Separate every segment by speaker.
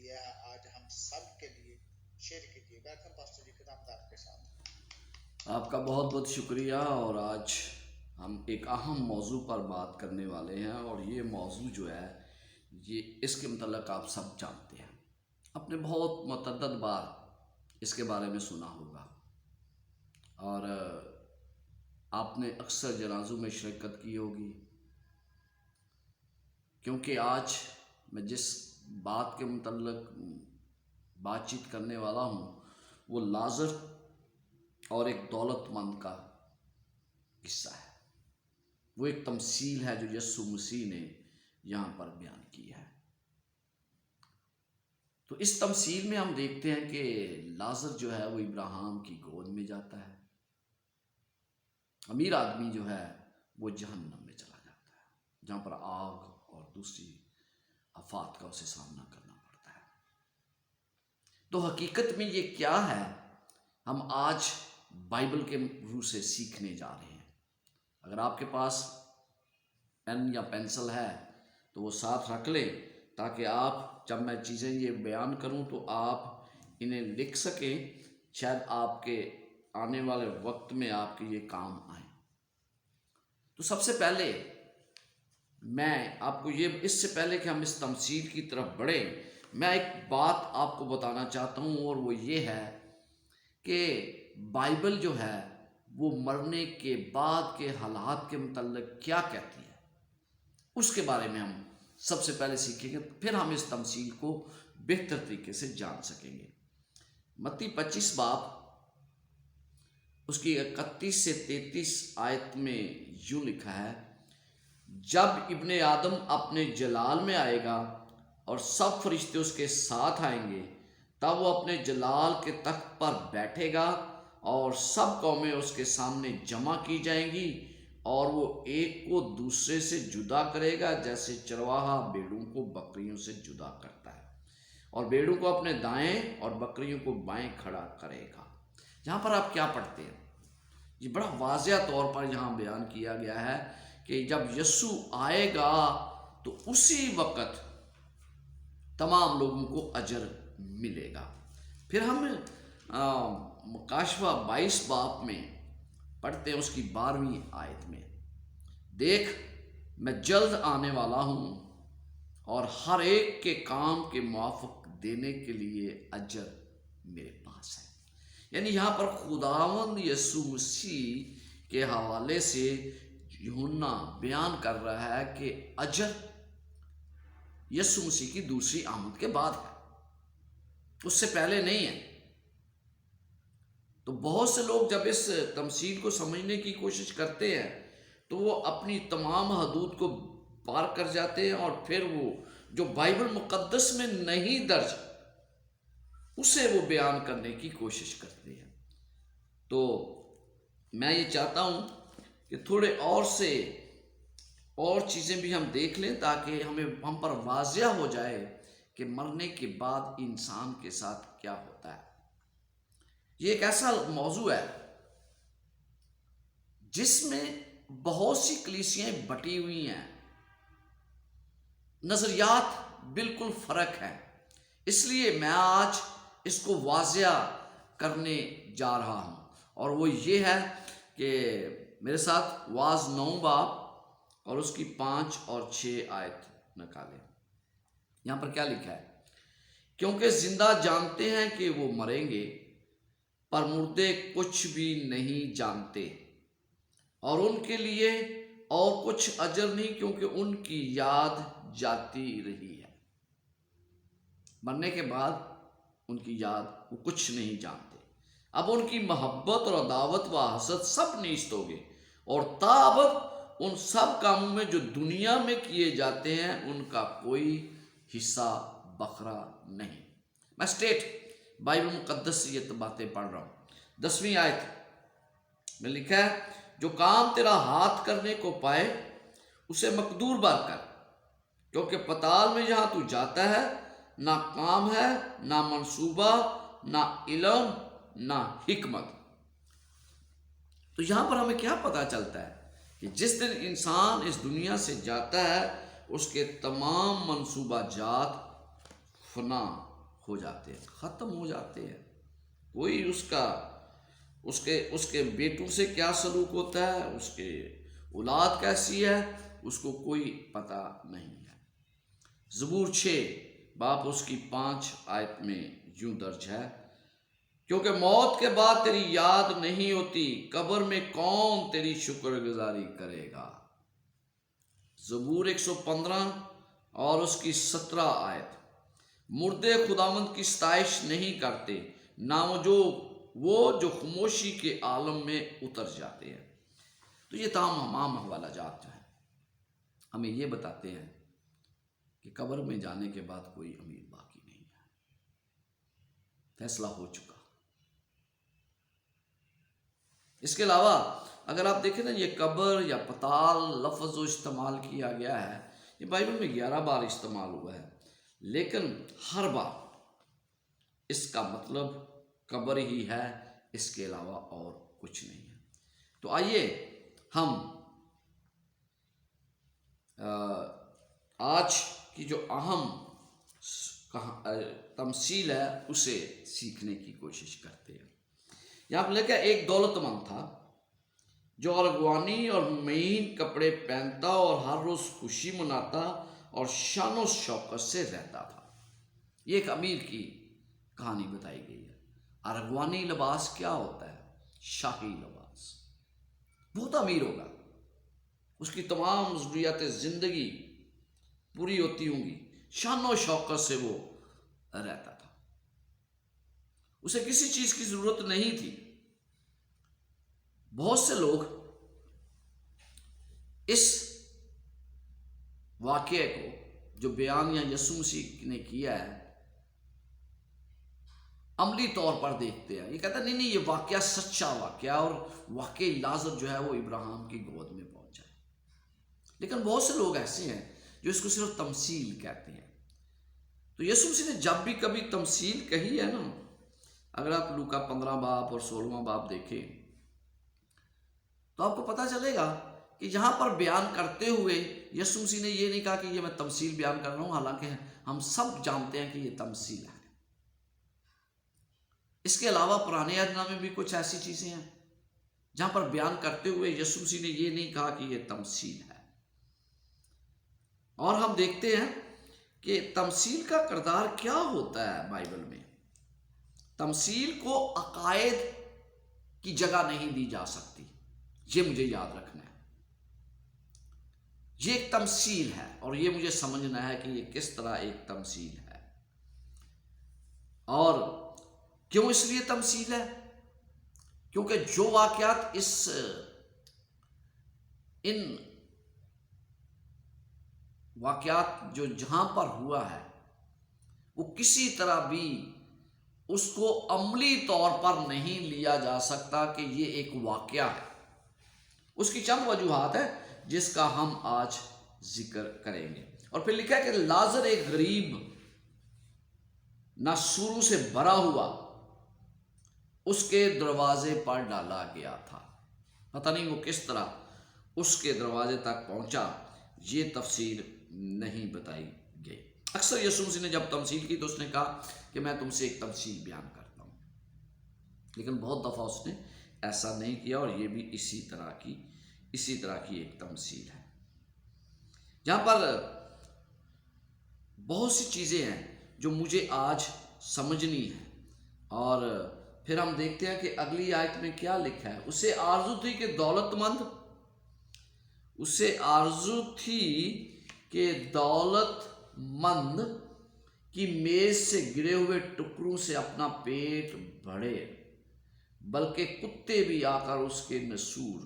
Speaker 1: لیے آج ہم سب کے لیے شیئر کیجیے. ویلکم پاسٹر جی، خدمت آپ کے ساتھ.
Speaker 2: آپ کا بہت بہت شکریہ. اور آج ہم ایک اہم موضوع پر بات کرنے والے ہیں، اور یہ موضوع جو ہے یہ اس کے متعلق آپ سب جانتے ہیں. آپ نے بہت متعدد بار اس کے بارے میں سنا ہوگا، اور آپ نے اکثر جنازوں میں شرکت کی ہوگی، کیونکہ آج میں جس بات کے متعلق بات چیت کرنے والا ہوں وہ لازر اور ایک دولت مند کا قصہ ہے. وہ ایک تمثیل ہے جو یسوع مسیح نے یہاں پر بیان کی ہے. تو اس تمثیل میں ہم دیکھتے ہیں کہ لازر جو ہے وہ ابراہیم کی گود میں جاتا ہے. امیر آدمی جو ہے وہ جہنم میں چلا جاتا ہے، جہاں پر آگ اور دوسری آفات کا اسے سامنا کرنا پڑتا ہے. تو حقیقت میں یہ کیا ہے، ہم آج بائبل کے روح سے سیکھنے جا رہے ہیں. اگر آپ کے پاس پین یا پینسل ہے تو وہ ساتھ رکھ لیں، تاکہ آپ جب میں چیزیں یہ بیان کروں تو آپ انہیں لکھ سکیں. شاید آپ کے آنے والے وقت میں آپ کے یہ کام آئیں. تو سب سے پہلے میں آپ کو یہ، اس سے پہلے کہ ہم اس تمثیل کی طرف بڑھیں، میں ایک بات آپ کو بتانا چاہتا ہوں، اور وہ یہ ہے کہ بائبل جو ہے وہ مرنے کے بعد کے حالات کے متعلق کیا کہتی ہے، اس کے بارے میں ہم سب سے پہلے سیکھیں گے، پھر ہم اس تمثیل کو بہتر طریقے سے جان سکیں گے. متی 25 باب اس کی 31 سے 33 آیت میں یوں لکھا ہے: جب ابن آدم اپنے جلال میں آئے گا اور سب فرشتے اس کے ساتھ آئیں گے، تب وہ اپنے جلال کے تخت پر بیٹھے گا، اور سب قومیں اس کے سامنے جمع کی جائیں گی، اور وہ ایک کو دوسرے سے جدا کرے گا، جیسے چرواہا بھیڑوں کو بکریوں سے جدا کرتا ہے، اور بھیڑوں کو اپنے دائیں اور بکریوں کو بائیں کھڑا کرے گا. یہاں پر آپ کیا پڑھتے ہیں؟ یہ بڑا واضح طور پر یہاں بیان کیا گیا ہے کہ جب یسوع آئے گا تو اسی وقت تمام لوگوں کو اجر ملے گا. پھر ہم مکاشفہ 22 باب میں پڑھتے ہیں، اس کی 12ویں آیت میں: دیکھ میں جلد آنے والا ہوں، اور ہر ایک کے کام کے موافق دینے کے لیے اجر میرے پاس ہے. یعنی یہاں پر خداوند یسوع مسیح کے حوالے سے یوحنا بیان کر رہا ہے کہ اجر یسوع مسیح کی دوسری آمد کے بعد ہے، اس سے پہلے نہیں ہے. تو بہت سے لوگ جب اس تمثیل کو سمجھنے کی کوشش کرتے ہیں تو وہ اپنی تمام حدود کو پار کر جاتے ہیں، اور پھر وہ جو بائبل مقدس میں نہیں درج اسے وہ بیان کرنے کی کوشش کرتے ہیں. تو میں یہ چاہتا ہوں کہ تھوڑے اور چیزیں بھی ہم دیکھ لیں، تاکہ ہم پر واضح ہو جائے کہ مرنے کے بعد انسان کے ساتھ کیا ہوتا ہے. یہ ایک ایسا موضوع ہے جس میں بہت سی کلیسیاں بٹی ہوئی ہیں، نظریات بالکل فرق ہے. اس لیے میں آج اس کو واضح کرنے جا رہا ہوں، اور وہ یہ ہے کہ میرے ساتھ واز 9 باب اور اس کی 5 اور 6 آیت نکالیں. یہاں پر کیا لکھا ہے: کیونکہ زندہ جانتے ہیں کہ وہ مریں گے، پر مردے کچھ بھی نہیں جانتے، اور ان کے لیے اور کچھ اجر نہیں، کیونکہ ان کی یاد جاتی رہی ہے. مرنے کے بعد ان کی یاد وہ کچھ نہیں جانتے. اب ان کی محبت اور عداوت و حسد سب نیست ہو گئے، اور تابت ان سب کاموں میں جو دنیا میں کیے جاتے ہیں ان کا کوئی حصہ بکھرا نہیں. میں بائبل مقدس سے یہ باتیں پڑھ رہا ہوں. 10ویں آیت میں لکھا ہے: جو کام تیرا ہاتھ کرنے کو پائے اسے مقدور بار کر، کیونکہ پتال میں جہاں تو جاتا ہے نہ کام ہے، نہ منصوبہ، نہ علم، نہ حکمت. تو یہاں پر ہمیں کیا پتہ چلتا ہے کہ جس دن انسان اس دنیا سے جاتا ہے اس کے تمام منصوبہ جات فنا ہو جاتے ہیں، ختم ہو جاتے ہیں. کوئی اس کے بیٹوں سے کیا سلوک ہوتا ہے، اس کے اولاد کیسی ہے، اس کو کوئی پتہ نہیں ہے. زبور 6 اس کی 5 آیت میں یوں درج ہے: کیونکہ موت کے بعد تیری یاد نہیں ہوتی، قبر میں کون تیری شکر گزاری کرے گا. زبور 115 اور اس کی 17 آیت: مردے خداوند کی ستائش نہیں کرتے، نہ وہ جو خاموشی کے عالم میں اتر جاتے ہیں. تو یہ تمام حوالہ جات جو ہیں ہمیں یہ بتاتے ہیں کہ قبر میں جانے کے بعد کوئی امید باقی نہیں ہے، فیصلہ ہو چکا. اس کے علاوہ اگر آپ دیکھیں نا، یہ قبر یا پتال لفظ جو استعمال کیا گیا ہے، یہ بائبل میں 11 بار استعمال ہوا ہے، لیکن ہر بار اس کا مطلب قبر ہی ہے، اس کے علاوہ اور کچھ نہیں ہے. تو آئیے ہم آج کی جو اہم تمثیل ہے اسے سیکھنے کی کوشش کرتے ہیں. یہاں پر لکھا ایک دولت مند تھا جو ارغوانی اور مہین کپڑے پہنتا اور ہر روز خوشی مناتا اور شان و شوکت سے رہتا تھا. یہ ایک امیر کی کہانی بتائی گئی ہے. ارغوانی لباس کیا ہوتا ہے؟ شاہی لباس. بہت امیر ہوگا، اس کی تمام ضروریات زندگی پوری ہوتی ہوں گی، شان و شوکت سے وہ رہتا تھا، اسے کسی چیز کی ضرورت نہیں تھی. بہت سے لوگ اس واقعے کو جو بیان یسوع مسیح نے کیا ہے عملی طور پر دیکھتے ہیں. یہ کہتا ہے نہیں، یہ واقعہ سچا واقعہ، اور واقعی لازر جو ہے وہ ابراہیم کی گود میں پہنچا ہے. لیکن بہت سے لوگ ایسے ہیں جو اس کو صرف تمثیل کہتے ہیں. تو یسوع مسیح نے جب بھی کبھی تمثیل کہی ہے نا، اگر آپ لوکا 15 اور 16 دیکھیں تو آپ کو پتا چلے گا کہ یہاں پر بیان کرتے ہوئے یسوع مسیح نے یہ نہیں کہا کہ یہ میں تمثیل بیان کر رہا ہوں، حالانکہ ہم سب جانتے ہیں کہ یہ تمثیل ہے. اس کے علاوہ پرانے عہد نامے میں بھی کچھ ایسی چیزیں ہیں جہاں پر بیان کرتے ہوئے یسوع مسیح نے یہ نہیں کہا کہ یہ تمثیل ہے. اور ہم دیکھتے ہیں کہ تمثیل کا کردار کیا ہوتا ہے بائبل میں. تمثیل کو عقائد کی جگہ نہیں دی جا سکتی، یہ مجھے یاد رکھنا ہے. یہ ایک تمثیل ہے اور یہ مجھے سمجھنا ہے کہ یہ کس طرح ایک تمثیل ہے. اور کیوں اس لیے تمثیل ہے؟ کیونکہ جو واقعات ان واقعات جو جہاں پر ہوا ہے وہ کسی طرح بھی اس کو عملی طور پر نہیں لیا جا سکتا کہ یہ ایک واقعہ ہے. اس کی چند وجوہات ہیں جس کا ہم آج ذکر کریں گے. اور پھر لکھا ہے کہ لازر ایک غریب نہ سوروں سے بھرا ہوا اس کے دروازے پر ڈالا گیا تھا. پتہ نہیں وہ کس طرح اس کے دروازے تک پہنچا، یہ تفسیر نہیں بتائی گئی. اکثر یسوع مسیح نے جب تمثیل کی تو اس نے کہا کہ میں تم سے ایک تمثیل بیان کرتا ہوں، لیکن بہت دفعہ اس نے ایسا نہیں کیا، اور یہ بھی اسی طرح کی ایک تمثیل ہے. جہاں پر بہت سی چیزیں ہیں جو مجھے آج سمجھنی ہے. اور پھر ہم دیکھتے ہیں کہ اگلی آیت میں کیا لکھا ہے. اسے آرزو تھی کہ دولت مند کی میز سے گرے ہوئے ٹکڑوں سے اپنا پیٹ بھرے، بلکہ کتے بھی آ کر اس کے نسور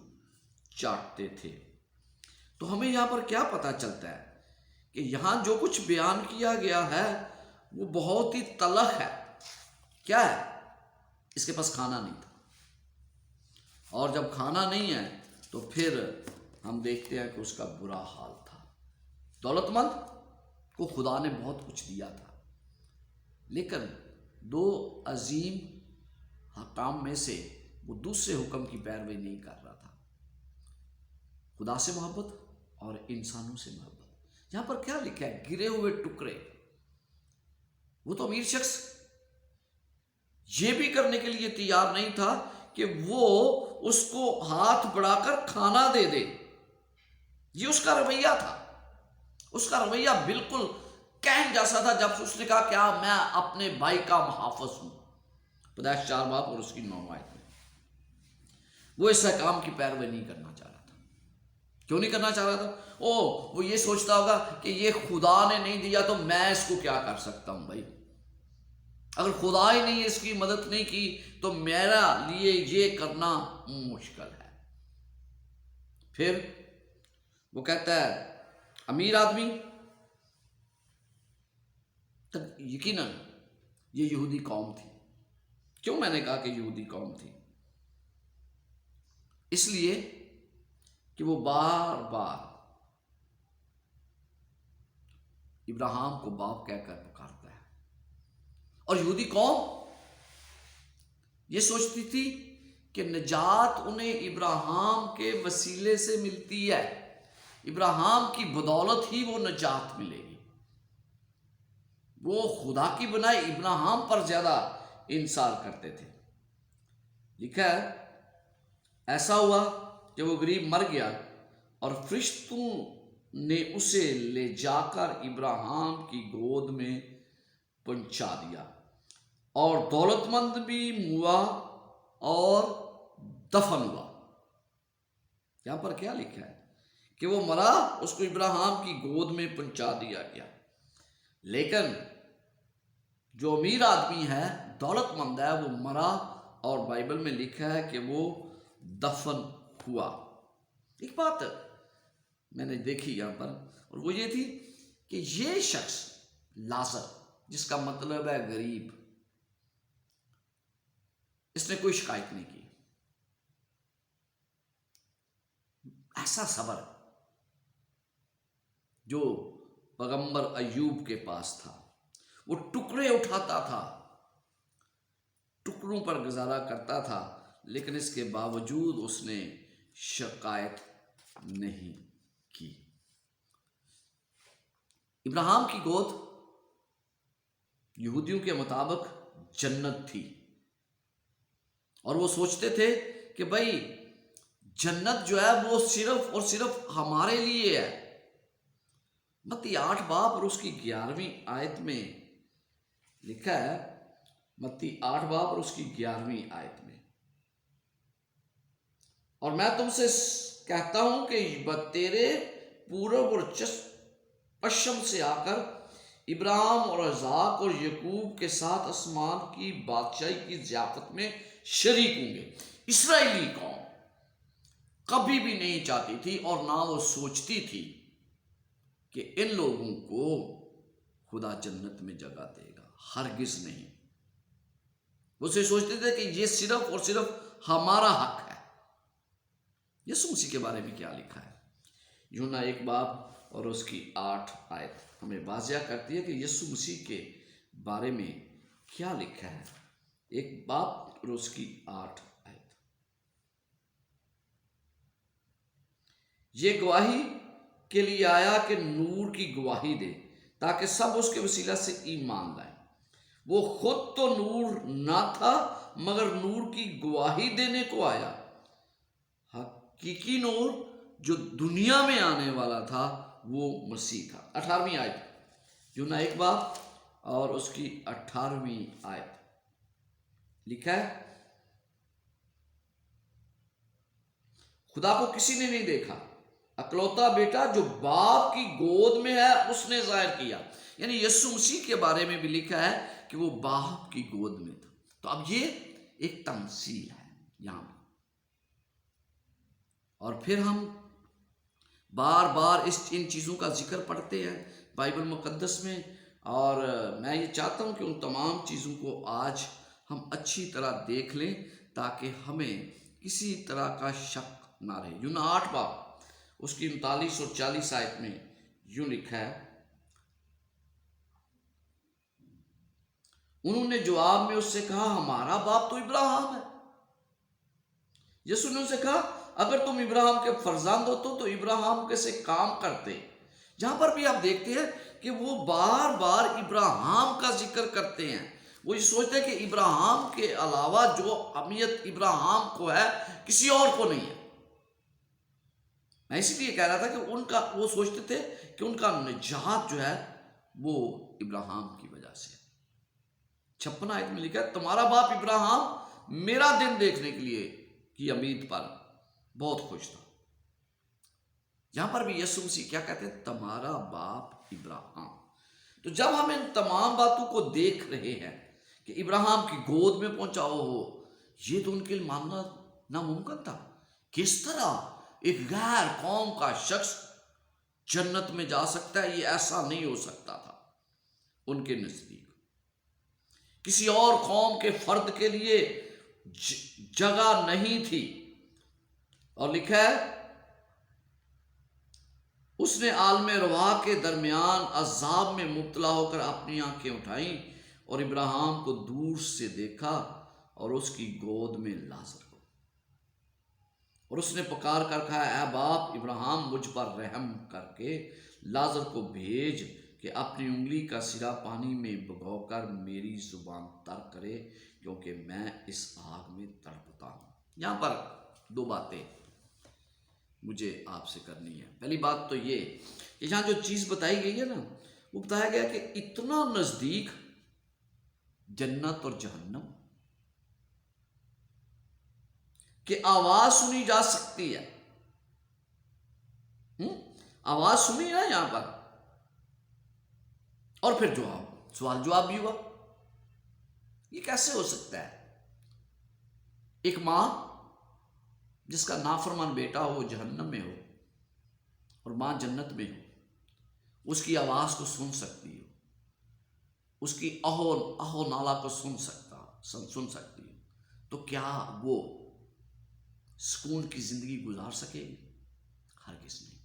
Speaker 2: چاٹتے تھے. تو ہمیں یہاں پر کیا پتا چلتا ہے کہ یہاں جو کچھ بیان کیا گیا ہے وہ بہت ہی تلخ ہے. کیا ہے؟ اس کے پاس کھانا نہیں تھا، اور جب کھانا نہیں ہے تو پھر ہم دیکھتے ہیں کہ اس کا برا حال تھا. دولت مند کو خدا نے بہت کچھ دیا تھا، لیکن 2 عظیم حکام میں سے وہ دوسرے حکم کی پیروی نہیں کر رہا تھا، خدا سے محبت اور انسانوں سے محبت. یہاں پر کیا لکھا ہے؟ گرے ہوئے ٹکڑے. وہ تو امیر شخص یہ بھی کرنے کے لیے تیار نہیں تھا کہ وہ اس کو ہاتھ بڑھا کر کھانا دے دے. یہ اس کا رویہ تھا. اس کا رویہ بالکل کہن جیسا تھا جب اس نے کہا کیا میں اپنے بھائی کا محافظ ہوں. پیدائش 4 باب اور اس کی 9 آیت میں وہ اس احکام کی پیروی نہیں کرنا چاہ رہا تھا. کیوں نہیں کرنا چاہ رہا تھا؟ وہ یہ سوچتا ہوگا کہ یہ خدا نے نہیں دیا تو میں اس کو کیا کر سکتا ہوں بھائی. اگر خدا ہی نہیں اس کی مدد نہیں کی تو میرا لیے یہ کرنا مشکل ہے. پھر وہ کہتا ہے امیر آدمی. یقیناً یہ یہودی قوم تھی. کیوں میں نے کہا کہ یہودی قوم تھی؟ اس لیے کہ وہ بار بار ابراہیم کو باپ کہہ کر پکارتا ہے. اور یہودی قوم یہ سوچتی تھی کہ نجات انہیں ابراہیم کے وسیلے سے ملتی ہے. ابراہیم کی بدولت ہی وہ نجات ملے گی. وہ خدا کی بنائے ابراہیم پر زیادہ انصار کرتے تھے. لکھا ہے ایسا ہوا کہ وہ غریب مر گیا اور فرشتوں نے اسے لے جا کر ابراہیم کی گود میں پہنچا دیا اور دولت مند بھی ہوا اور دفن ہوا. یہاں پر کیا لکھا ہے کہ وہ مرا, اس کو ابراہیم کی گود میں پہنچا دیا گیا. لیکن جو امیر آدمی ہے, دولت مند ہے, وہ مرا اور بائبل میں لکھا ہے کہ وہ دفن ہوا. ایک بات میں نے دیکھی یہاں پر اور وہ یہ تھی کہ یہ شخص لازر, جس کا مطلب ہے غریب, اس نے کوئی شکایت نہیں کی. ایسا صبر جو پیغمبر ایوب کے پاس تھا. وہ ٹکڑے اٹھاتا تھا, ٹکڑوں پر گزارا کرتا تھا, لیکن اس کے باوجود اس نے شکایت نہیں کی. ابراہیم کی گود یہودیوں کے مطابق جنت تھی اور وہ سوچتے تھے کہ بھائی جنت جو ہے وہ صرف اور صرف ہمارے لیے ہے. متی 8 باب اور اس کی 11ویں آیت میں لکھا ہے, متی 8 باب اور اس کی 11ویں آیت میں, اور میں تم سے کہتا ہوں کہ تیرے پورب اور پشچم سے آ کر ابراہیم اور اسحاق اور یعقوب کے ساتھ آسمان کی بادشاہی کی ضیافت میں شریک ہوں گے. اسرائیلی قوم کبھی بھی نہیں چاہتی تھی اور نہ وہ سوچتی تھی کہ ان لوگوں کو خدا جنت میں جگہ دے گا. ہرگز نہیں. وہ سوچتے تھے کہ یہ صرف اور صرف ہمارا حق ہے. یسوع مسیح کے بارے میں کیا لکھا ہے؟ یوحنا 1 باب اور اس کی 8 آیت ہمیں واضح کرتی ہے کہ یسوع مسیح کے بارے میں کیا لکھا ہے. 1 باب اور اس کی 8 آیت. یہ گواہی کے لیے آیا کہ نور کی گواہی دے تاکہ سب اس کے وسیلہ سے ایمان لائیں. وہ خود تو نور نہ تھا مگر نور کی گواہی دینے کو آیا. حقیقی نور جو دنیا میں آنے والا تھا وہ مسیح تھا. 18ویں آیت, یوحنا 1 باب اور اس کی 18ویں آیت لکھا ہے خدا کو کسی نے نہیں دیکھا, اکلوتا بیٹا جو باپ کی گود میں ہے اس نے ظاہر کیا. یعنی یسوع مسیح کے بارے میں بھی لکھا ہے کہ وہ باپ کی گود میں تھا. تو اب یہ ایک تمثیل ہے یہاں پر. اور پھر ہم بار بار ان چیزوں کا ذکر پڑھتے ہیں بائبل مقدس میں, اور میں یہ چاہتا ہوں کہ ان تمام چیزوں کو آج ہم اچھی طرح دیکھ لیں تاکہ ہمیں کسی طرح کا شک نہ رہے. یوحنا 8 باب اس کی 39 اور 40 آیت میں یوں لکھا ہے انہوں نے جواب میں اس سے کہا ہمارا باپ تو ابراہیم ہے. یسوع نے ان سے کہا اگر تم ابراہیم کے فرزند ہوتے تو ابراہیم کیسے کام کرتے جہاں پر بھی آپ دیکھتے ہیں کہ وہ بار بار ابراہیم کا ذکر کرتے ہیں. وہ یہ سوچتے ہیں کہ ابراہیم کے علاوہ جو اہمیت ابراہیم کو ہے کسی اور کو نہیں ہے. میں اسی لیے کہہ رہا تھا کہ وہ سوچتے تھے کہ ان کا نجات جو ہے وہ ابراہیم کی وجہ سے. 56 آیت میں لکھا ہے تمہارا باپ ابراہیم میرا دن دیکھنے کے لیے کی امید پر بہت خوش تھا. یہاں پر بھی یسوع مسیح کیا کہتے ہیں؟ تمہارا باپ ابراہیم. تو جب ہم ان تمام باتوں کو دیکھ رہے ہیں کہ ابراہیم کی گود میں پہنچا ہو، یہ تو ان کے لیے ماننا ناممکن تھا. کس طرح ایک غیر قوم کا شخص جنت میں جا سکتا ہے؟ یہ ایسا نہیں ہو سکتا تھا ان کے نزدیک. کسی اور قوم کے فرد کے لیے جگہ نہیں تھی. اور لکھا ہے اس نے عالم رواح کے درمیان عذاب میں مبتلا ہو کر اپنی آنکھیں اٹھائیں اور ابراہیم کو دور سے دیکھا اور اس کی گود میں لازر کو. اور اس نے پکار کر کہا اے باپ ابراہیم مجھ پر رحم کر کے لازر کو بھیج کہ اپنی انگلی کا سرا پانی میں بھگو کر میری زبان تر کرے کیونکہ میں اس آگ میں تڑپتا ہوں. یہاں پر 2 باتیں مجھے آپ سے کرنی ہے. پہلی بات تو یہ کہ یہاں جو چیز بتائی گئی ہے نا، وہ بتایا گیا کہ اتنا نزدیک جنت اور جہنم کہ آواز سنی جا سکتی ہے. آواز سنی نا یہاں پر، اور پھر سوال جواب بھی ہوا. یہ کیسے ہو سکتا ہے؟ ایک ماں جس کا نافرمان بیٹا ہو جہنم میں ہو اور ماں جنت میں ہو، اس کی آواز کو سن سکتی ہو، اس کی اہو نالا کو سن سکتی ہو، تو کیا وہ سکون کی زندگی گزار سکے گی؟ ہرگز نہیں.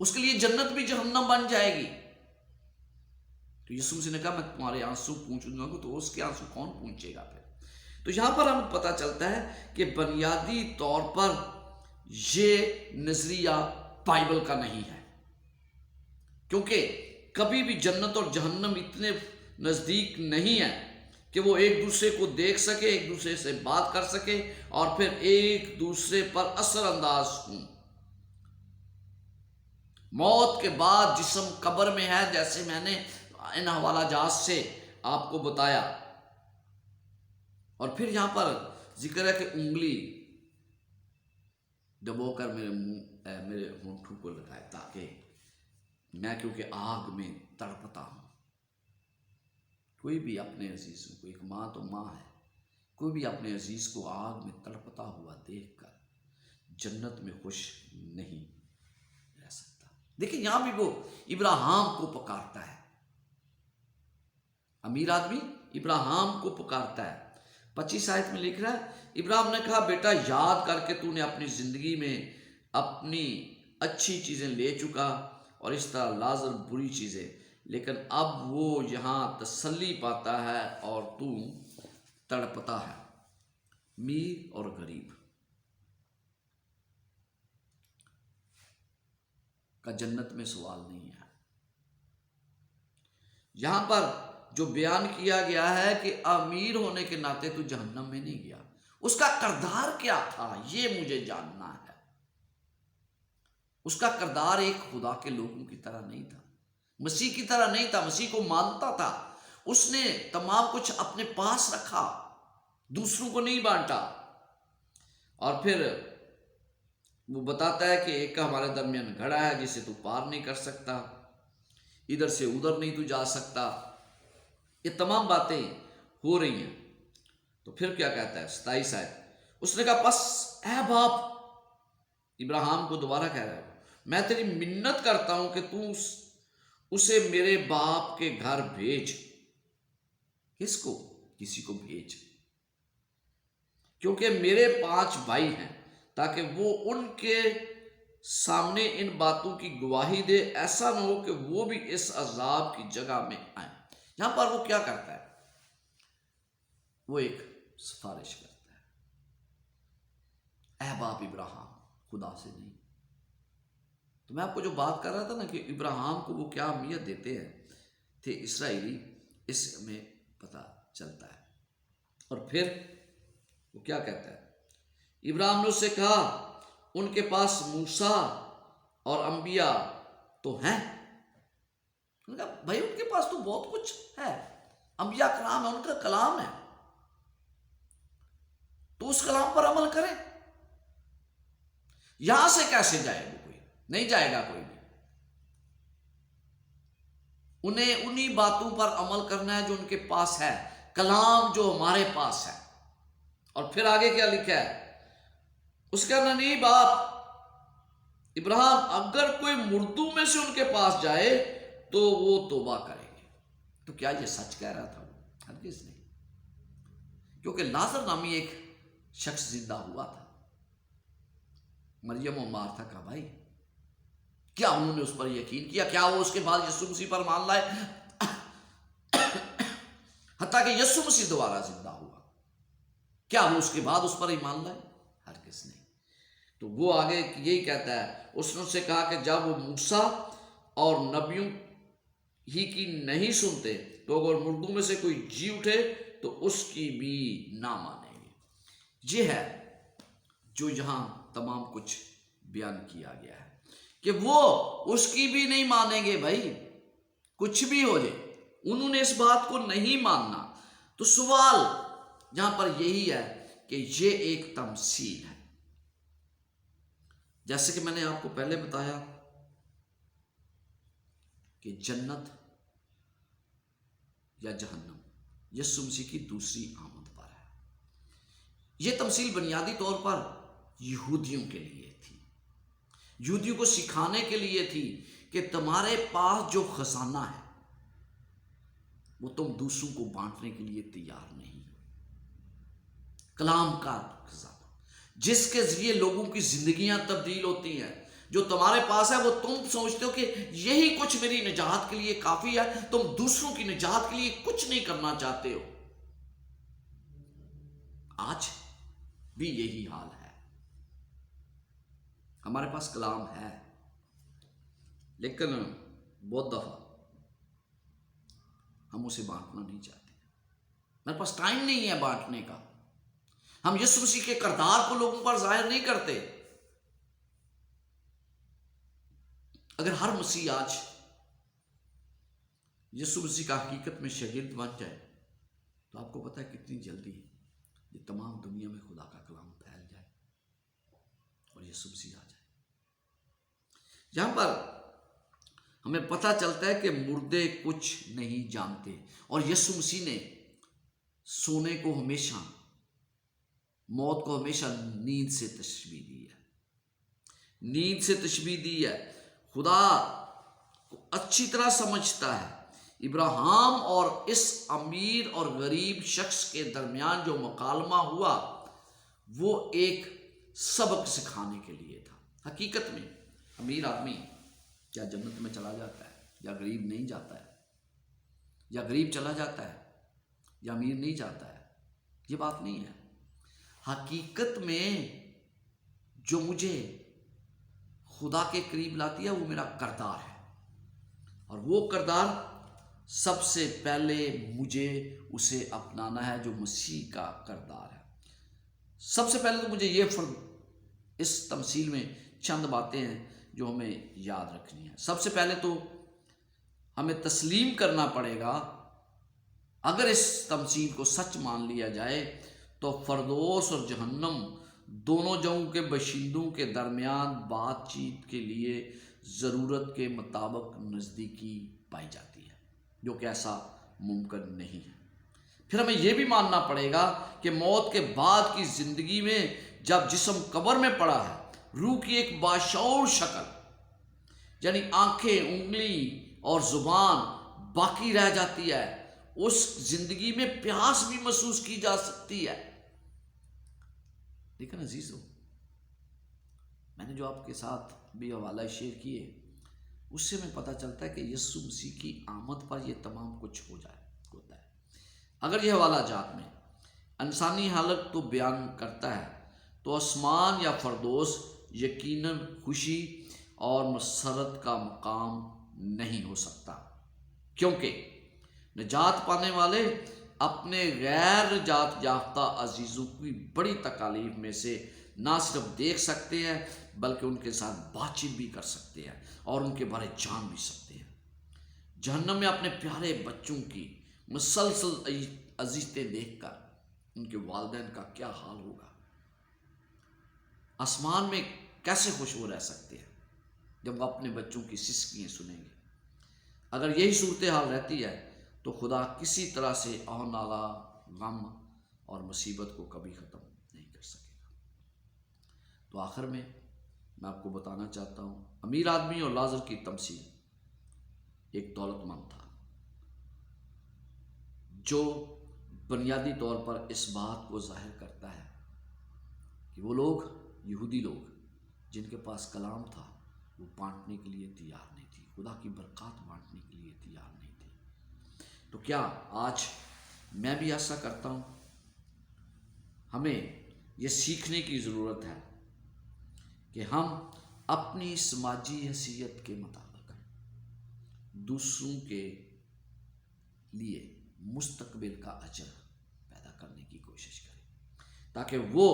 Speaker 2: اس کے لیے جنت بھی جہنم بن جائے گی. تو یسوع مسیح نے کہا میں تمہارے آنسو پونچھ دوں گا. تو اس کے آنسو کون پونچھے گا پھر؟ تو یہاں پر ہمیں پتہ چلتا ہے کہ بنیادی طور پر یہ نظریہ بائبل کا نہیں ہے، کیونکہ کبھی بھی جنت اور جہنم اتنے نزدیک نہیں ہے کہ وہ ایک دوسرے کو دیکھ سکے، ایک دوسرے سے بات کر سکے اور پھر ایک دوسرے پر اثر انداز ہوں. موت کے بعد جسم قبر میں ہے، جیسے میں نے ان حوالہ جات سے آپ کو بتایا. اور پھر یہاں پر ذکر ہے کہ انگلی دبو کر میرے ہونٹوں کو لگائے تاکہ میں کیونکہ آگ میں تڑپتا ہوں. کوئی بھی اپنے عزیز کو، ایک ماں تو ماں ہے، کوئی بھی اپنے عزیز کو آگ میں تڑپتا ہوا دیکھ کر جنت میں خوش نہیں رہ سکتا. دیکھیں یہاں بھی وہ ابراہیم کو پکارتا ہے. امیر آدمی ابراہیم کو پکارتا ہے. 25 آیت میں لکھ رہا ہے ابراہیم نے کہا بیٹا یاد کر کے تو نے اپنی زندگی میں اپنی اچھی چیزیں لے چکا اور اس طرح لازر بری چیزیں، لیکن اب وہ یہاں تسلی پاتا ہے اور تو تڑپتا ہے. امیر اور غریب کا جنت میں سوال نہیں ہے. یہاں پر جو بیان کیا گیا ہے کہ امیر ہونے کے ناطے تو جہنم میں نہیں گیا. اس کا کردار کیا تھا یہ مجھے جاننا ہے. اس کا کردار ایک خدا کے لوگوں کی طرح نہیں تھا، مسیح کی طرح نہیں تھا. مسیح کو مانتا تھا، اس نے تمام کچھ اپنے پاس رکھا، دوسروں کو نہیں بانٹا. اور پھر وہ بتاتا ہے کہ ایک ہمارے درمیان گھڑا ہے جسے تو پار نہیں کر سکتا، ادھر سے ادھر نہیں تو جا سکتا. یہ تمام باتیں ہو رہی ہیں. تو پھر کیا کہتا ہے 27 آیت، اس نے کہا پس اے باپ، ابراہیم کو دوبارہ کہہ رہا ہے میں تیری منت کرتا ہوں کہ تو اسے میرے باپ کے گھر بھیج. کس کو؟ کسی کو بھیج، کیونکہ میرے 5 بھائی ہیں، تاکہ وہ ان کے سامنے ان باتوں کی گواہی دے، ایسا نہ ہو کہ وہ بھی اس عذاب کی جگہ میں آئیں. یہاں پر وہ کیا کرتا ہے؟ وہ ایک سفارش کرتا ہے. اے باپ ابراہیم، خدا سے نہیں، تو میں آپ کو جو بات کر رہا تھا نا کہ ابراہیم کو وہ کیا اہمیت دیتے ہیں تھے اسرائیلی، اس میں پتہ چلتا ہے۔ اور پھر وہ کیا کہتا ہے؟ ابراہیم نے اس سے کہا ان کے پاس موسیٰ اور انبیاء تو ہیں۔ انہوں نے کہا بھائی ان کے پاس تو بہت کچھ ہے، انبیاء کلام ہے، ان کا کلام ہے، تو اس کلام پر عمل کریں۔ یہاں سے کیسے جائے وہ؟ کوئی نہیں جائے گا، کوئی بھی۔ انہیں انہی باتوں پر عمل کرنا ہے جو ان کے پاس ہے، کلام جو ہمارے پاس ہے۔ اور پھر آگے کیا لکھا ہے؟ اس کا نہیں باپ ابراہیم اگر کوئی مردوں میں سے ان کے پاس جائے تو وہ توبہ کریں گے۔ تو کیا یہ سچ کہہ رہا تھا؟ ہرگز نہیں، کیونکہ لازر نامی ایک شخص زندہ ہوا تھا۔ مریم و مارتھا کا بھائی، کیا انہوں نے اس پر یقین کیا؟ کیا وہ اس کے بعد یسوع مسیح پر مان لائے؟ حتیٰ کہ یسوع مسیح دوبارہ زندہ ہوا، کیا وہ اس کے بعد اس پر ایمان لائے؟ ہرگز نہیں۔ تو وہ آگے یہی کہتا ہے، اس نے اس سے کہا کہ جب وہ موسیٰ اور نبیوں ہی کی نہیں سنتے تو اگر مردوں میں سے کوئی جی اٹھے تو اس کی بھی نہ مانیں گے۔ یہ ہے جو یہاں تمام کچھ بیان کیا گیا ہے کہ وہ اس کی بھی نہیں مانیں گے۔ بھائی کچھ بھی ہو جائے، انہوں نے اس بات کو نہیں ماننا۔ تو سوال یہاں پر یہی ہے کہ یہ ایک تمثیل ہے، جیسے کہ میں نے آپ کو پہلے بتایا کہ جنت یا جہنم یسوع مسیح کی دوسری آمد پر ہے۔ یہ تمثیل بنیادی طور پر یہودیوں کے لیے تھی، یہودیوں کو سکھانے کے لیے تھی کہ تمہارے پاس جو خزانہ ہے وہ تم دوسروں کو بانٹنے کے لیے تیار نہیں ہو۔ کلام کا خزانہ جس کے ذریعے لوگوں کی زندگیاں تبدیل ہوتی ہیں، جو تمہارے پاس ہے وہ تم سمجھتے ہو کہ یہی کچھ میری نجات کے لیے کافی ہے، تم دوسروں کی نجات کے لیے کچھ نہیں کرنا چاہتے ہو۔ آج بھی یہی حال ہے، ہمارے پاس کلام ہے لیکن بہت دفعہ ہم اسے بانٹنا نہیں چاہتے، ہمارے پاس ٹائم نہیں ہے بانٹنے کا۔ ہم یسوع مسیح کے کردار کو لوگوں پر ظاہر نہیں کرتے۔ اگر ہر مسیح آج یسوع مسیح کا حقیقت میں شاگرد بن جائے تو آپ کو پتہ ہے کتنی جلدی یہ تمام دنیا میں خدا کا کلام پھیل جائے اور یسوع مسیح آ جائے۔ یہاں پر ہمیں پتہ چلتا ہے کہ مردے کچھ نہیں جانتے، اور یسوع مسیح نے سونے کو ہمیشہ، موت کو ہمیشہ نیند سے تشبیہ دی ہے، نیند سے تشبیہ دی ہے۔ خدا کو اچھی طرح سمجھتا ہے ابراہیم اور اس امیر اور غریب شخص کے درمیان جو مکالمہ ہوا وہ ایک سبق سکھانے کے لیے تھا۔ حقیقت میں امیر آدمی کیا جنت میں چلا جاتا ہے یا غریب نہیں جاتا ہے، یا غریب چلا جاتا ہے یا امیر نہیں جاتا ہے، یہ بات نہیں ہے۔ حقیقت میں جو مجھے خدا کے قریب لاتی ہے وہ میرا کردار ہے، اور وہ کردار سب سے پہلے مجھے اسے اپنانا ہے جو مسیح کا کردار ہے۔ سب سے پہلے تو مجھے یہ فرق اس تمثیل میں چند باتیں ہیں جو ہمیں یاد رکھنی ہیں۔ سب سے پہلے تو ہمیں تسلیم کرنا پڑے گا، اگر اس تمثیل کو سچ مان لیا جائے تو فردوس اور جہنم دونوں جگہوں کے باشندوں کے درمیان بات چیت کے لیے ضرورت کے مطابق نزدیکی پائی جاتی ہے، جو کہ ایسا ممکن نہیں ہے۔ پھر ہمیں یہ بھی ماننا پڑے گا کہ موت کے بعد کی زندگی میں جب جسم قبر میں پڑا ہے، روح کی ایک باشعور شکل یعنی آنکھیں، انگلی اور زبان باقی رہ جاتی ہے، اس زندگی میں پیاس بھی محسوس کی جا سکتی ہے۔ لیکن عزیزو، میں نے جو آپ کے ساتھ بھی حوالہ شیئر کیے اس سے میں پتہ چلتا ہے کہ یسوع مسیح کی آمد پر یہ تمام کچھ ہوتا ہے۔ اگر یہ حوالہ جات میں انسانی حالت تو بیان کرتا ہے تو آسمان یا فردوس یقیناً خوشی اور مسرت کا مقام نہیں ہو سکتا، کیونکہ نجات پانے والے اپنے غیر نجات یافتہ عزیزوں کی بڑی تکالیف میں سے نہ صرف دیکھ سکتے ہیں بلکہ ان کے ساتھ بات چیت بھی کر سکتے ہیں اور ان کے بارے جان بھی سکتے ہیں۔ جہنم میں اپنے پیارے بچوں کی مسلسل اذیتیں دیکھ کر ان کے والدین کا کیا حال ہوگا؟ آسمان میں کیسے خوش ہو رہ سکتے ہیں جب وہ اپنے بچوں کی سسکیاں سنیں گے؟ اگر یہی صورتحال رہتی ہے تو خدا کسی طرح سے آنے والا غم اور مصیبت کو کبھی ختم نہیں کر سکے گا۔ تو آخر میں آپ کو بتانا چاہتا ہوں، امیر آدمی اور لازر کی تمثیل ایک دولت مند تھا جو بنیادی طور پر اس بات کو ظاہر کرتا ہے کہ وہ لوگ، یہودی لوگ جن کے پاس کلام تھا، وہ بانٹنے کے لیے تیار نہیں تھی، خدا کی برکات بانٹنے کے لیے تیار نہیں تھی۔ تو کیا آج میں بھی ایسا کرتا ہوں؟ ہمیں یہ سیکھنے کی ضرورت ہے کہ ہم اپنی سماجی حیثیت کے مطابق دوسروں کے لیے مستقبل کا اجر پیدا کرنے کی کوشش کریں تاکہ وہ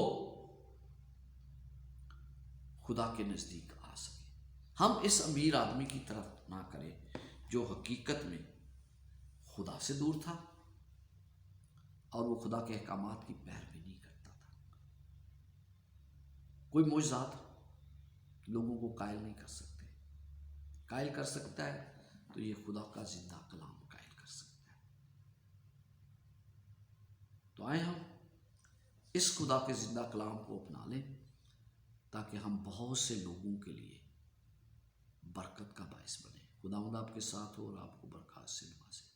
Speaker 2: خدا کے نزدیک آ سکے۔ ہم اس امیر آدمی کی طرف نہ کریں جو حقیقت میں خدا سے دور تھا اور وہ خدا کے احکامات کی پیروی نہیں کرتا تھا۔ کوئی معجزات لوگوں کو قائل نہیں کر سکتے، قائل کر سکتا ہے تو یہ خدا کا زندہ کلام قائل کر سکتا ہے۔ تو آئے ہم اس خدا کے زندہ کلام کو اپنا لیں تاکہ ہم بہت سے لوگوں کے لیے برکت کا باعث بنیں۔ خداوند آپ کے ساتھ ہو اور آپ کو برکات سے نوازے۔